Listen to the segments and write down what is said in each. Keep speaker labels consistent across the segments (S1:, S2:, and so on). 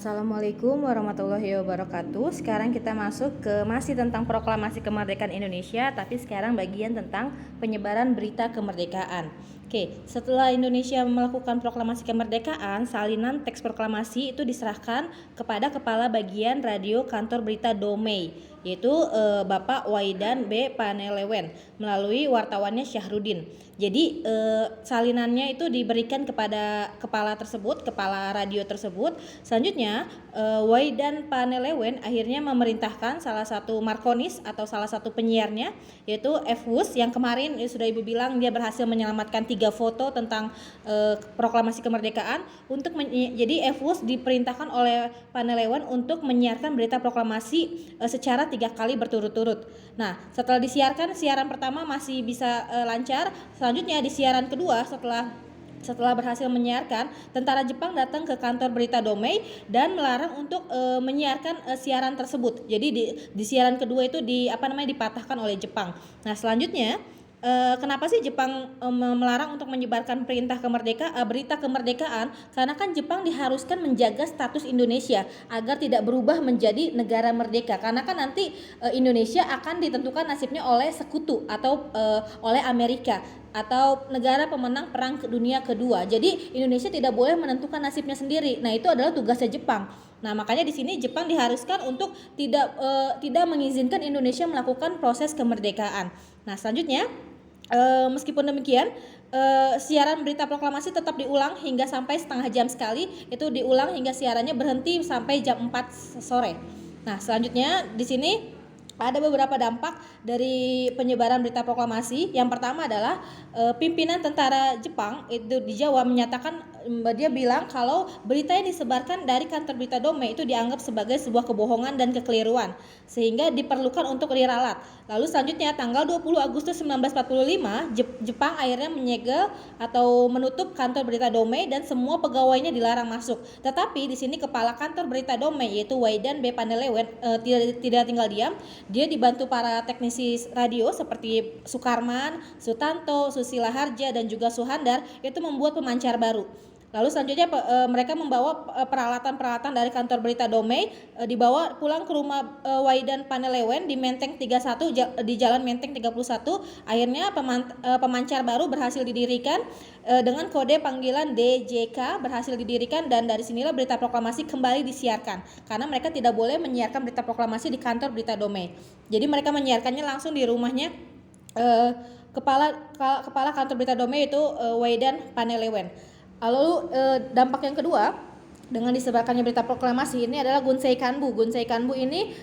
S1: Assalamualaikum warahmatullahi wabarakatuh. Sekarang kita masuk ke masih tentang proklamasi kemerdekaan Indonesia, tapi sekarang bagian tentang penyebaran berita kemerdekaan. Oke, setelah Indonesia melakukan proklamasi kemerdekaan, salinan teks proklamasi itu diserahkan kepada Kepala Bagian Radio Kantor Berita Domei, yaitu Bapak Waidan B. Panelewen melalui wartawannya Syahrudin. Jadi salinannya itu diberikan kepada kepala radio tersebut. Selanjutnya Waidan Panelewen akhirnya memerintahkan salah satu markonis atau salah satu penyiarnya, yaitu F. yang kemarin sudah Ibu bilang dia berhasil menyelamatkan 3 foto tentang proklamasi kemerdekaan. Jadi F. diperintahkan oleh Panelewen untuk menyiarkan berita proklamasi secara 3 kali berturut-turut. Nah, setelah disiarkan, siaran pertama masih bisa lancar. Selanjutnya di siaran kedua, setelah berhasil menyiarkan, tentara Jepang datang ke kantor berita Domei dan melarang untuk menyiarkan siaran tersebut. Jadi di siaran kedua itu dipatahkan oleh Jepang. Nah, selanjutnya kenapa sih Jepang melarang untuk menyebarkan berita kemerdekaan? Karena kan Jepang diharuskan menjaga status Indonesia agar tidak berubah menjadi negara merdeka. Karena kan nanti Indonesia akan ditentukan nasibnya oleh sekutu atau oleh Amerika atau negara pemenang Perang Dunia Kedua. Jadi Indonesia tidak boleh menentukan nasibnya sendiri. Nah, itu adalah tugasnya Jepang. Nah, makanya di sini Jepang diharuskan untuk tidak mengizinkan Indonesia melakukan proses kemerdekaan. Nah, selanjutnya meskipun demikian, siaran berita proklamasi tetap diulang hingga sampai setengah jam sekali. Itu diulang hingga siarannya berhenti sampai jam 4 sore. Nah, selanjutnya di sini ada beberapa dampak dari penyebaran berita proklamasi. Yang pertama adalah pimpinan tentara Jepang itu di Jawa menyatakan, dia bilang kalau berita yang disebarkan dari kantor berita Domei itu dianggap sebagai sebuah kebohongan dan kekeliruan, sehingga diperlukan untuk diralat. Lalu selanjutnya tanggal 20 Agustus 1945 Jepang akhirnya menyegel atau menutup kantor berita Domei dan semua pegawainya dilarang masuk. Tetapi di sini kepala kantor berita Domei yaitu Waidan B. Panelewen tidak tinggal diam. Dia dibantu para teknisi radio seperti Sukarman, Sutanto, Susila Harja dan juga Suhandar itu membuat pemancar baru. Lalu selanjutnya mereka membawa peralatan-peralatan dari kantor berita Domei, dibawa pulang ke rumah Waidan Panelewen di Menteng 31 di Jalan Menteng 31. Akhirnya pemancar baru berhasil didirikan dengan kode panggilan DJK berhasil didirikan, dan dari sinilah berita proklamasi kembali disiarkan karena mereka tidak boleh menyiarkan berita proklamasi di kantor berita Domei. Jadi mereka menyiarkannya langsung di rumahnya kepala kantor berita Domei itu Waidan Panelewen. Lalu dampak yang kedua dengan disebarkannya berita proklamasi ini adalah Gunsei Kanbu. Gunsei Kanbu ini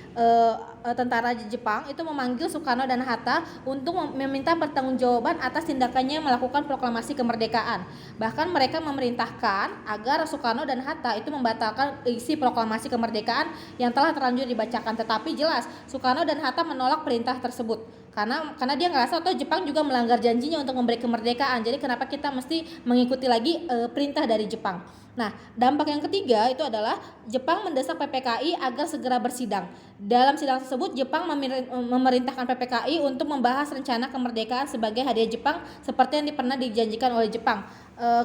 S1: tentara Jepang itu memanggil Soekarno dan Hatta untuk meminta pertanggungjawaban atas tindakannya melakukan proklamasi kemerdekaan. Bahkan mereka memerintahkan agar Soekarno dan Hatta itu membatalkan isi proklamasi kemerdekaan yang telah terlanjur dibacakan. Tetapi jelas Soekarno dan Hatta menolak perintah tersebut karena dia ngerasa atau Jepang juga melanggar janjinya untuk memberi kemerdekaan. Jadi kenapa kita mesti mengikuti lagi perintah dari Jepang? Nah, dampak yang ketiga itu adalah Jepang mendesak PPKI agar segera bersidang. Dalam sidang tersebut, Jepang memerintahkan PPKI untuk membahas rencana kemerdekaan sebagai hadiah Jepang seperti yang pernah dijanjikan oleh Jepang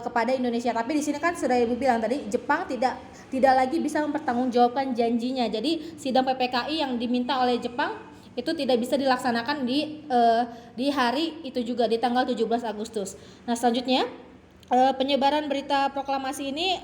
S1: kepada Indonesia. Tapi di sini kan sudah Ibu bilang tadi, Jepang tidak lagi bisa mempertanggungjawabkan janjinya. Jadi sidang PPKI yang diminta oleh Jepang itu tidak bisa dilaksanakan di hari itu juga, di tanggal 17 Agustus. Nah, selanjutnya penyebaran berita proklamasi ini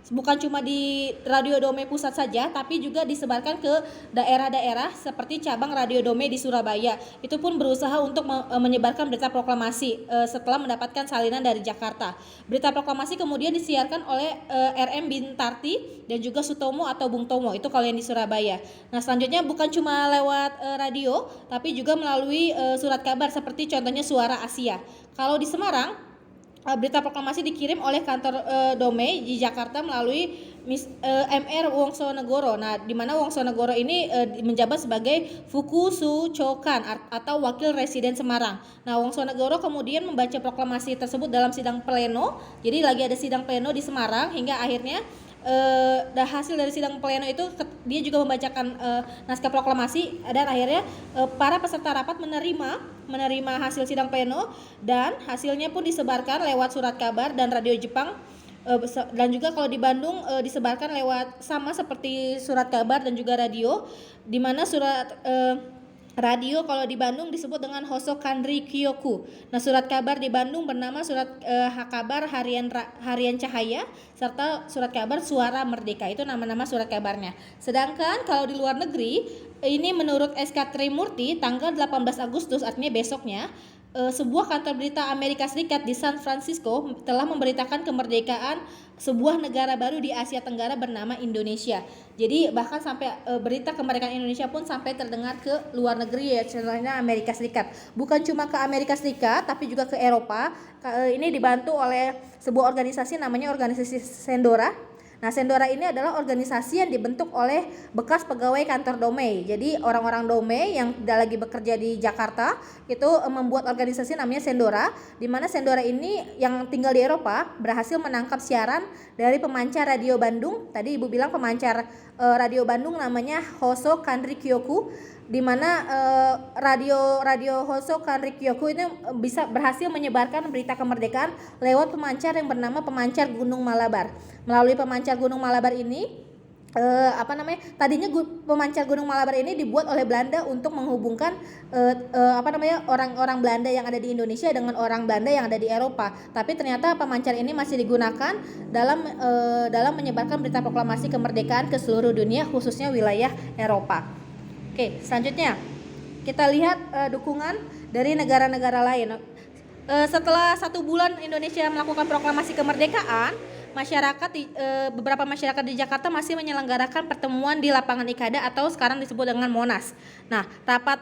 S1: bukan cuma di Radio Domei Pusat saja, tapi juga disebarkan ke daerah-daerah seperti cabang Radio Domei di Surabaya. Itu pun berusaha untuk menyebarkan berita proklamasi setelah mendapatkan salinan dari Jakarta. Berita proklamasi kemudian disiarkan oleh RM Bintarti dan juga Sutomo atau Bung Tomo, itu kalau yang di Surabaya. Nah, selanjutnya bukan cuma lewat radio, tapi juga melalui surat kabar seperti contohnya Suara Asia. Kalau di Semarang, berita proklamasi dikirim oleh kantor Domei di Jakarta melalui MR Wongsonegoro. Nah, di mana Wongsonegoro ini menjabat sebagai Fukusuchokan atau wakil residen Semarang. Nah, Wongsonegoro kemudian membaca proklamasi tersebut dalam sidang pleno. Jadi lagi ada sidang pleno di Semarang hingga akhirnya hasil dari sidang pleno itu dia juga membacakan naskah proklamasi, dan akhirnya para peserta rapat menerima hasil sidang pleno, dan hasilnya pun disebarkan lewat surat kabar dan radio Jepang Dan juga kalau di Bandung disebarkan lewat sama seperti surat kabar dan juga radio, di mana radio kalau di Bandung disebut dengan Hoso Kanri Kyoku. Nah, surat kabar di Bandung bernama surat kabar harian Cahaya serta surat kabar Suara Merdeka. Itu nama-nama surat kabarnya. Sedangkan kalau di luar negeri, ini menurut SK Trimurti tanggal 18 Agustus, artinya besoknya, sebuah kantor berita Amerika Serikat di San Francisco telah memberitakan kemerdekaan sebuah negara baru di Asia Tenggara bernama Indonesia. Jadi bahkan sampai berita kemerdekaan Indonesia pun sampai terdengar ke luar negeri, ya, contohnya Amerika Serikat. Bukan cuma ke Amerika Serikat tapi juga ke Eropa. Ini dibantu oleh sebuah organisasi namanya organisasi Sendora. Nah, Sendora ini adalah organisasi yang dibentuk oleh bekas pegawai kantor Domei. Jadi orang-orang Domei yang tidak lagi bekerja di Jakarta itu membuat organisasi namanya Sendora, di mana Sendora ini yang tinggal di Eropa berhasil menangkap siaran dari pemancar radio Bandung. Tadi Ibu bilang pemancar radio Bandung namanya Hoso Kanri Kyoku, di mana radio Hoso Kanri Kyoku ini bisa berhasil menyebarkan berita kemerdekaan lewat pemancar yang bernama pemancar Gunung Malabar. Melalui pemancar Gunung Malabar ini tadinya pemancar Gunung Malabar ini dibuat oleh Belanda untuk menghubungkan orang-orang Belanda yang ada di Indonesia dengan orang Belanda yang ada di Eropa. Tapi ternyata pemancar ini masih digunakan dalam menyebarkan berita proklamasi kemerdekaan ke seluruh dunia, khususnya wilayah Eropa. Oke, selanjutnya kita lihat dukungan dari negara-negara lain. Setelah 1 bulan Indonesia melakukan proklamasi kemerdekaan, beberapa masyarakat di Jakarta masih menyelenggarakan pertemuan di lapangan Ikada atau sekarang disebut dengan Monas. Nah, rapat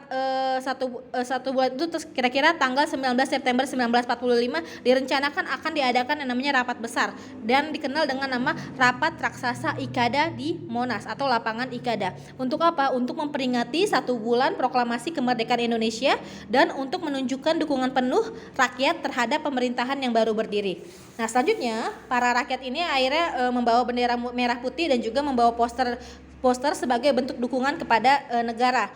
S1: satu bulan itu kira-kira tanggal 19 September 1945 direncanakan akan diadakan yang namanya rapat besar dan dikenal dengan nama Rapat Raksasa Ikada di Monas atau lapangan Ikada. Untuk apa? Untuk memperingati 1 bulan proklamasi kemerdekaan Indonesia dan untuk menunjukkan dukungan penuh rakyat terhadap pemerintahan yang baru berdiri. Nah, selanjutnya para rakyat ini akhirnya membawa bendera merah putih dan juga membawa poster sebagai bentuk dukungan kepada negara.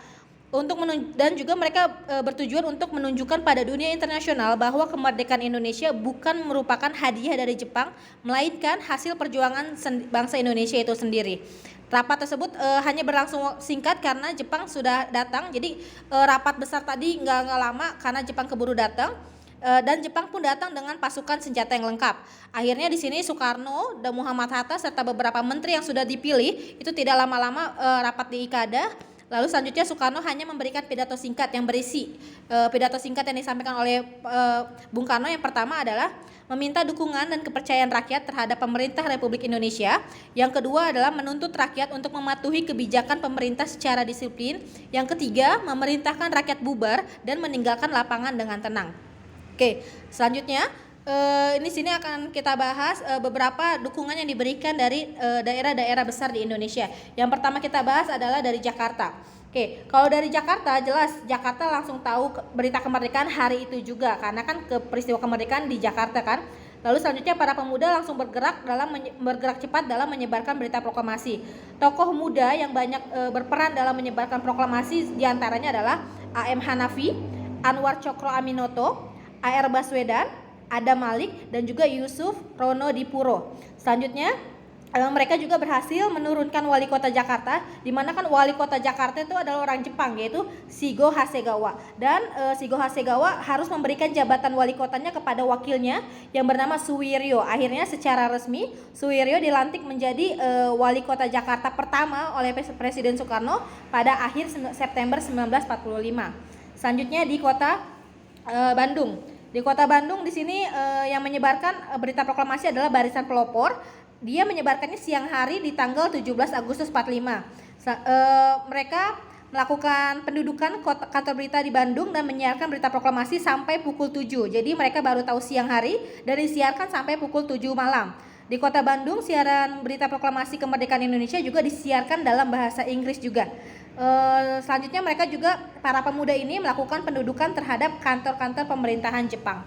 S1: Dan juga mereka bertujuan untuk menunjukkan pada dunia internasional bahwa kemerdekaan Indonesia bukan merupakan hadiah dari Jepang, melainkan hasil perjuangan bangsa Indonesia itu sendiri. Rapat tersebut hanya berlangsung singkat karena Jepang sudah datang. Jadi rapat besar tadi nggak lama karena Jepang keburu datang. Dan Jepang pun datang dengan pasukan senjata yang lengkap. Akhirnya di sini Soekarno dan Muhammad Hatta serta beberapa menteri yang sudah dipilih itu tidak lama-lama rapat di Ikada. Lalu selanjutnya Soekarno hanya memberikan pidato singkat yang berisi pidato singkat yang disampaikan oleh Bung Karno. Yang pertama adalah meminta dukungan dan kepercayaan rakyat terhadap pemerintah Republik Indonesia. Yang kedua adalah menuntut rakyat untuk mematuhi kebijakan pemerintah secara disiplin. Yang ketiga, memerintahkan rakyat bubar dan meninggalkan lapangan dengan tenang. Oke, selanjutnya ini sini akan kita bahas beberapa dukungan yang diberikan dari daerah-daerah besar di Indonesia. Yang pertama kita bahas adalah dari Jakarta. Oke, kalau dari Jakarta jelas Jakarta langsung tahu berita kemerdekaan hari itu juga karena kan peristiwa kemerdekaan di Jakarta kan. Lalu selanjutnya para pemuda langsung bergerak cepat dalam menyebarkan berita proklamasi. Tokoh muda yang banyak berperan dalam menyebarkan proklamasi diantaranya adalah A.M. Hanafi, Anwar Cokro Aminoto, A.R. Baswedan, Adam Malik, dan juga Yusuf Rono Dipuro. Selanjutnya mereka juga berhasil menurunkan wali kota Jakarta, di mana kan wali kota Jakarta itu adalah orang Jepang, yaitu Shigo Hasegawa. Dan Shigo Hasegawa harus memberikan jabatan wali kotanya kepada wakilnya yang bernama Suwiryo. Akhirnya secara resmi Suwiryo dilantik menjadi wali kota Jakarta pertama oleh Presiden Soekarno pada akhir September 1945. Selanjutnya di kota Bandung. Di kota Bandung di sini yang menyebarkan berita proklamasi adalah Barisan Pelopor. Dia menyebarkannya siang hari di tanggal 17 Agustus 45. Mereka melakukan pendudukan kantor berita di Bandung dan menyiarkan berita proklamasi sampai pukul 7. Jadi mereka baru tahu siang hari dan disiarkan sampai pukul 7 malam. Di kota Bandung, siaran berita proklamasi kemerdekaan Indonesia juga disiarkan dalam bahasa Inggris juga. Selanjutnya mereka juga, para pemuda ini melakukan pendudukan terhadap kantor-kantor pemerintahan Jepang.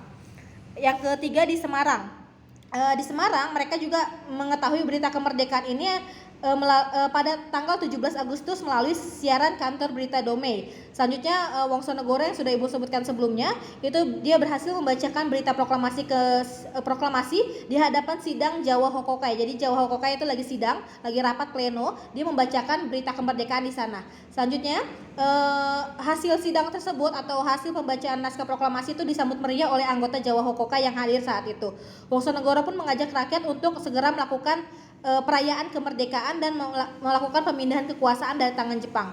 S1: Yang ketiga di Semarang. Di Semarang mereka juga mengetahui berita kemerdekaan ini pada tanggal 17 Agustus melalui siaran kantor berita Domei. Selanjutnya Wongsonegoro yang sudah Ibu sebutkan sebelumnya, itu dia berhasil membacakan berita proklamasi di hadapan sidang Jawa Hokokai. Jadi Jawa Hokokai itu lagi sidang, lagi rapat pleno, dia membacakan berita kemerdekaan di sana. Selanjutnya hasil sidang tersebut atau hasil pembacaan naskah proklamasi itu disambut meriah oleh anggota Jawa Hokokai yang hadir saat itu. Wongsonegoro pun mengajak rakyat untuk segera melakukan perayaan kemerdekaan dan melakukan pemindahan kekuasaan dari tangan Jepang.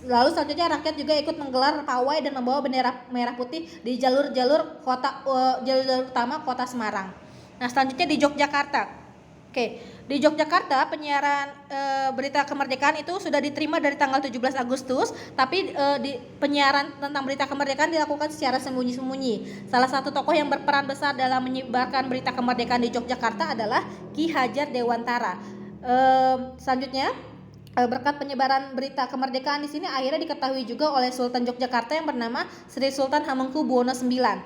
S1: Lalu selanjutnya rakyat juga ikut menggelar pawai dan membawa bendera merah putih di jalur-jalur utama kota Semarang. Nah, selanjutnya di Yogyakarta. Oke, di Yogyakarta penyiaran berita kemerdekaan itu sudah diterima dari tanggal 17 Agustus, tapi di penyiaran tentang berita kemerdekaan dilakukan secara sembunyi-sembunyi. Salah satu tokoh yang berperan besar dalam menyebarkan berita kemerdekaan di Yogyakarta adalah Ki Hajar Dewantara. Selanjutnya berkat penyebaran berita kemerdekaan di sini akhirnya diketahui juga oleh Sultan Yogyakarta yang bernama Sri Sultan Hamengkubuwono IX.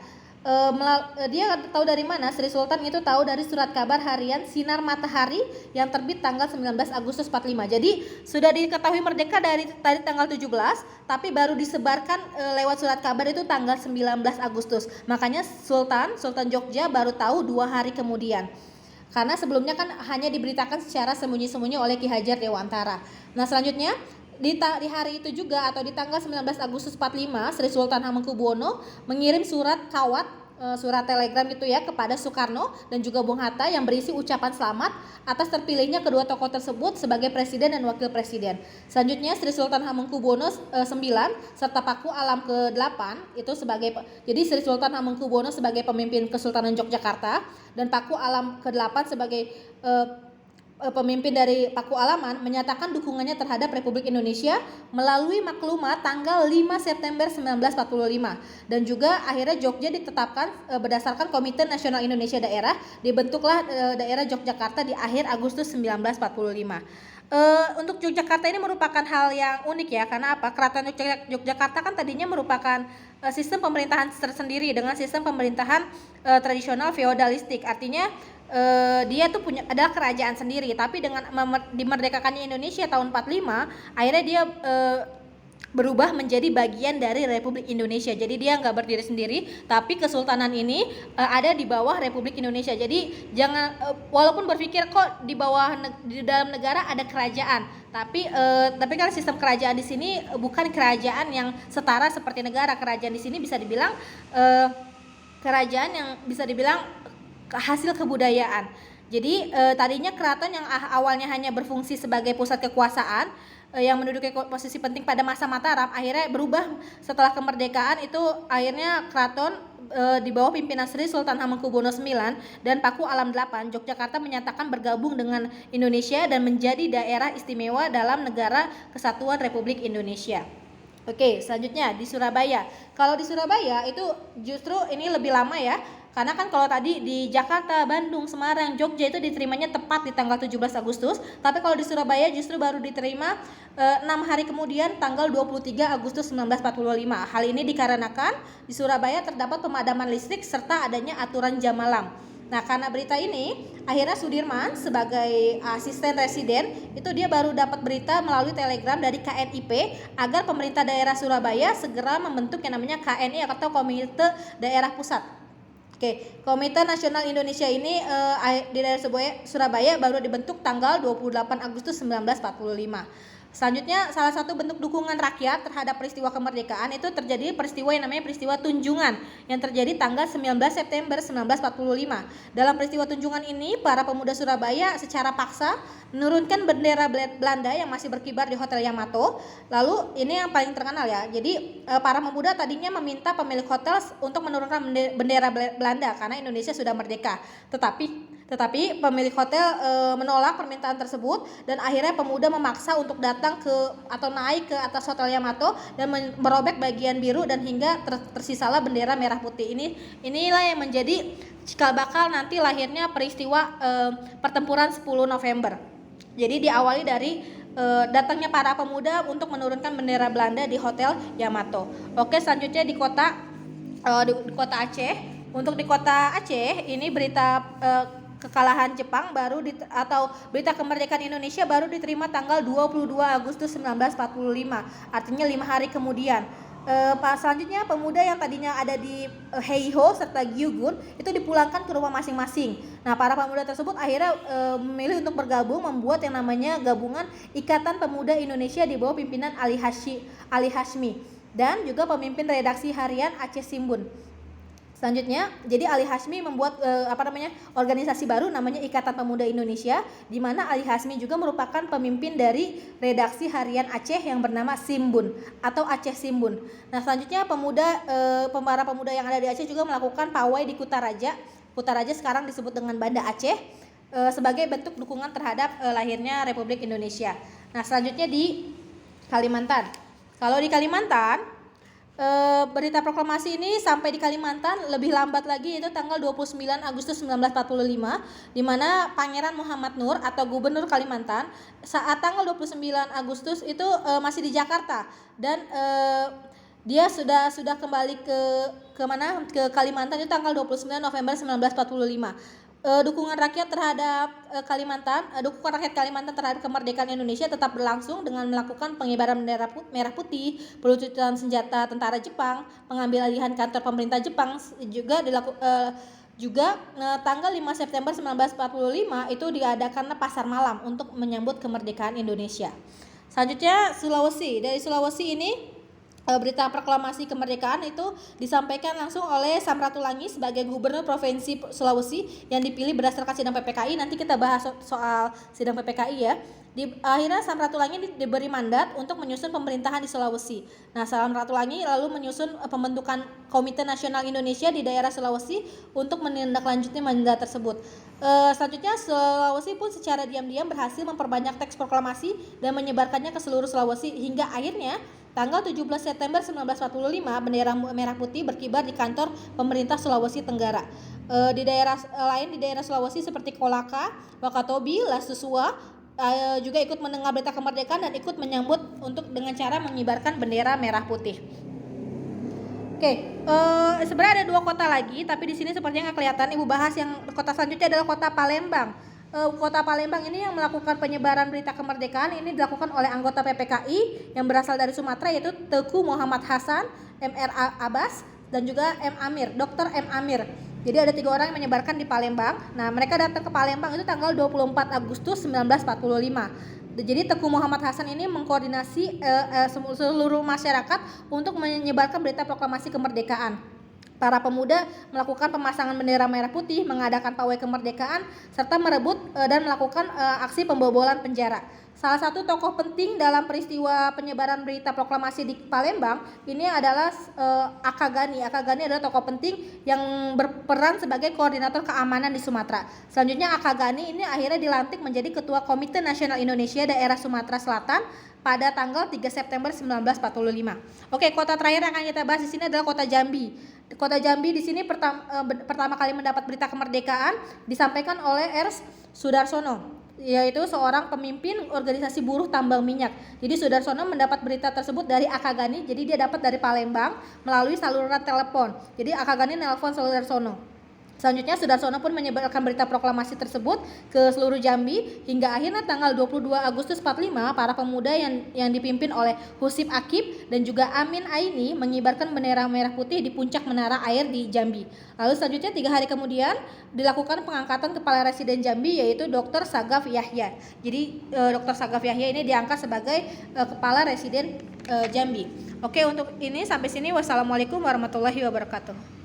S1: Dia tahu dari mana? Sri Sultan itu tahu dari surat kabar harian Sinar Matahari yang terbit tanggal 19 Agustus 45. Jadi sudah diketahui merdeka dari tanggal 17, tapi baru disebarkan lewat surat kabar itu tanggal 19 Agustus. Makanya Sultan Jogja baru tahu 2 hari kemudian. Karena sebelumnya kan hanya diberitakan secara sembunyi-sembunyi oleh Ki Hajar Dewantara. Nah, selanjutnya di hari itu juga atau di tanggal 19 Agustus 45, Sri Sultan Hamengkubuwono mengirim surat surat telegram gitu ya kepada Soekarno dan juga Bung Hatta yang berisi ucapan selamat atas terpilihnya kedua tokoh tersebut sebagai presiden dan wakil presiden. Selanjutnya Sri Sultan Hamengkubuwono IX serta Paku Alam ke-8 itu jadi Sri Sultan Hamengkubuwono sebagai pemimpin Kesultanan Yogyakarta dan Paku Alam ke-8 sebagai pemimpin dari Paku Alaman menyatakan dukungannya terhadap Republik Indonesia melalui maklumat tanggal 5 September 1945 dan juga akhirnya Jogja ditetapkan berdasarkan Komite Nasional Indonesia Daerah, dibentuklah daerah Yogyakarta di akhir Agustus 1945. Untuk Yogyakarta ini merupakan hal yang unik ya, karena apa? Keraton Yogyakarta kan tadinya merupakan sistem pemerintahan tersendiri dengan sistem pemerintahan tradisional feodalistik. Artinya dia tuh adalah kerajaan sendiri, tapi dengan dimerdekakannya Indonesia tahun 45 akhirnya dia berubah menjadi bagian dari Republik Indonesia. Jadi dia nggak berdiri sendiri, tapi kesultanan ini ada di bawah Republik Indonesia. Jadi jangan walaupun berpikir kok di dalam negara ada kerajaan, tapi kan sistem kerajaan di sini bukan kerajaan yang setara seperti negara. Kerajaan di sini bisa dibilang kerajaan yang bisa dibilang hasil kebudayaan. Jadi tadinya keraton yang awalnya hanya berfungsi sebagai pusat kekuasaan yang menduduki posisi penting pada masa Mataram akhirnya berubah setelah kemerdekaan. Itu akhirnya keraton di bawah pimpinan Sri Sultan Hamengkubuwono IX dan Paku Alam 8 Yogyakarta menyatakan bergabung dengan Indonesia dan menjadi daerah istimewa dalam Negara Kesatuan Republik Indonesia. Oke, selanjutnya di Surabaya. Kalau di Surabaya itu justru ini lebih lama ya. Karena kan kalau tadi di Jakarta, Bandung, Semarang, Jogja itu diterimanya tepat di tanggal 17 Agustus, tapi kalau di Surabaya justru baru diterima 6 hari kemudian tanggal 23 Agustus 1945. Hal ini dikarenakan di Surabaya terdapat pemadaman listrik serta adanya aturan jam malam. Nah, karena berita ini, akhirnya Sudirman sebagai asisten residen itu dia baru dapat berita melalui telegram dari KNIP agar pemerintah daerah Surabaya segera membentuk yang namanya KNI atau Komite Daerah Pusat. Oke, Komite Nasional Indonesia ini di daerah Surabaya baru dibentuk tanggal 28 Agustus 1945. Selanjutnya, salah satu bentuk dukungan rakyat terhadap peristiwa kemerdekaan itu terjadi peristiwa yang namanya peristiwa Tunjungan yang terjadi tanggal 19 September 1945. Dalam peristiwa Tunjungan ini, para pemuda Surabaya secara paksa menurunkan bendera Belanda yang masih berkibar di Hotel Yamato. Lalu ini yang paling terkenal ya. Jadi para pemuda tadinya meminta pemilik hotel untuk menurunkan bendera Belanda karena Indonesia sudah merdeka. Tetapi pemilik hotel menolak permintaan tersebut dan akhirnya pemuda memaksa untuk datang naik ke atas Hotel Yamato dan merobek bagian biru dan hingga tersisalah bendera merah putih. Inilah yang menjadi cikal bakal nanti lahirnya peristiwa pertempuran 10 November. Jadi diawali dari datangnya para pemuda untuk menurunkan bendera Belanda di Hotel Yamato. Oke, selanjutnya di kota Aceh. Untuk di kota Aceh ini berita kekalahan Jepang atau berita kemerdekaan Indonesia baru diterima tanggal 22 Agustus 1945, artinya 5 hari kemudian. Selanjutnya pemuda yang tadinya ada di Heiho serta Gyugun itu dipulangkan ke rumah masing-masing. Nah, para pemuda tersebut akhirnya memilih untuk bergabung membuat yang namanya Gabungan Ikatan Pemuda Indonesia di bawah pimpinan Ali Hashmi dan juga pemimpin redaksi harian Aceh Simbun. Selanjutnya, jadi Ali Hashmi membuat organisasi baru namanya Ikatan Pemuda Indonesia, di mana Ali Hashmi juga merupakan pemimpin dari redaksi harian Aceh yang bernama Simbun atau Aceh Simbun. Nah, selanjutnya para pemuda yang ada di Aceh juga melakukan pawai di Kutaraja. Kutaraja sekarang disebut dengan Banda Aceh sebagai bentuk dukungan terhadap lahirnya Republik Indonesia. Nah, selanjutnya di Kalimantan. Kalau di Kalimantan, berita proklamasi ini sampai di Kalimantan lebih lambat lagi, yaitu tanggal 29 Agustus 1945, di mana Pangeran Muhammad Nur atau Gubernur Kalimantan saat tanggal 29 Agustus itu masih di Jakarta dan dia sudah kembali ke Kalimantan itu tanggal 29 November 1945. Dukungan rakyat terhadap dukungan rakyat Kalimantan terhadap kemerdekaan Indonesia tetap berlangsung dengan melakukan pengibaran bendera merah putih, peluncuran senjata tentara Jepang, pengambil alihan kantor pemerintah Jepang juga tanggal 5 September 1945 itu diadakan pasar malam untuk menyambut kemerdekaan Indonesia. Selanjutnya Sulawesi. Dari Sulawesi ini berita proklamasi kemerdekaan itu disampaikan langsung oleh Samratulangi sebagai Gubernur Provinsi Sulawesi yang dipilih berdasarkan sidang PPKI. Nanti kita bahas soal sidang PPKI ya. Akhirnya Samratulangi diberi mandat untuk menyusun pemerintahan di Sulawesi. Nah, Samratulangi lalu menyusun pembentukan Komite Nasional Indonesia di daerah Sulawesi untuk menindaklanjuti mandat tersebut. Selanjutnya Sulawesi pun secara diam-diam berhasil memperbanyak teks proklamasi dan menyebarkannya ke seluruh Sulawesi hingga akhirnya tanggal 17 September 1945 bendera merah putih berkibar di kantor pemerintah Sulawesi Tenggara. Di daerah lain di daerah Sulawesi seperti Kolaka, Wakatobi, Lasusua juga ikut mendengar berita kemerdekaan dan ikut menyambut dengan cara mengibarkan bendera merah putih. Oke, sebenarnya ada 2 kota lagi, tapi di sini sepertinya nggak kelihatan. Ibu bahas yang kota selanjutnya adalah kota Palembang. Kota Palembang ini yang melakukan penyebaran berita kemerdekaan ini dilakukan oleh anggota PPKI yang berasal dari Sumatera, yaitu Teku Muhammad Hasan, MR Abbas, dan juga Dr. M. Amir. Jadi ada 3 orang yang menyebarkan di Palembang. Nah, mereka datang ke Palembang itu tanggal 24 Agustus 1945. Jadi Teku Muhammad Hasan ini mengkoordinasi seluruh masyarakat untuk menyebarkan berita proklamasi kemerdekaan. Para pemuda melakukan pemasangan bendera merah putih, mengadakan pawai kemerdekaan, serta merebut dan melakukan aksi pembobolan penjara. Salah satu tokoh penting dalam peristiwa penyebaran berita proklamasi di Palembang ini adalah Akagani. Akagani adalah tokoh penting yang berperan sebagai koordinator keamanan di Sumatera. Selanjutnya Akagani ini akhirnya dilantik menjadi Ketua Komite Nasional Indonesia Daerah Sumatera Selatan pada tanggal 3 September 1945. Oke, kota terakhir yang akan kita bahas di sini adalah kota Jambi. Kota Jambi di sini pertama kali mendapat berita kemerdekaan disampaikan oleh R. Sudarsono, yaitu seorang pemimpin organisasi buruh tambang minyak. Jadi Sudarsono mendapat berita tersebut dari Akagani. Jadi dia dapat dari Palembang melalui saluran telepon. Jadi Akagani nelpon Sudarsono. Selanjutnya Sudarsono pun menyebarkan berita proklamasi tersebut ke seluruh Jambi hingga akhirnya tanggal 22 Agustus 45 para pemuda yang dipimpin oleh Husip Akib dan juga Amin Aini mengibarkan bendera merah putih di puncak menara air di Jambi. Lalu selanjutnya 3 hari kemudian dilakukan pengangkatan kepala residen Jambi, yaitu Dr. Sagaf Yahya. Jadi Dr. Sagaf Yahya ini diangkat sebagai kepala residen Jambi. Oke, untuk ini sampai sini. Wassalamualaikum warahmatullahi wabarakatuh.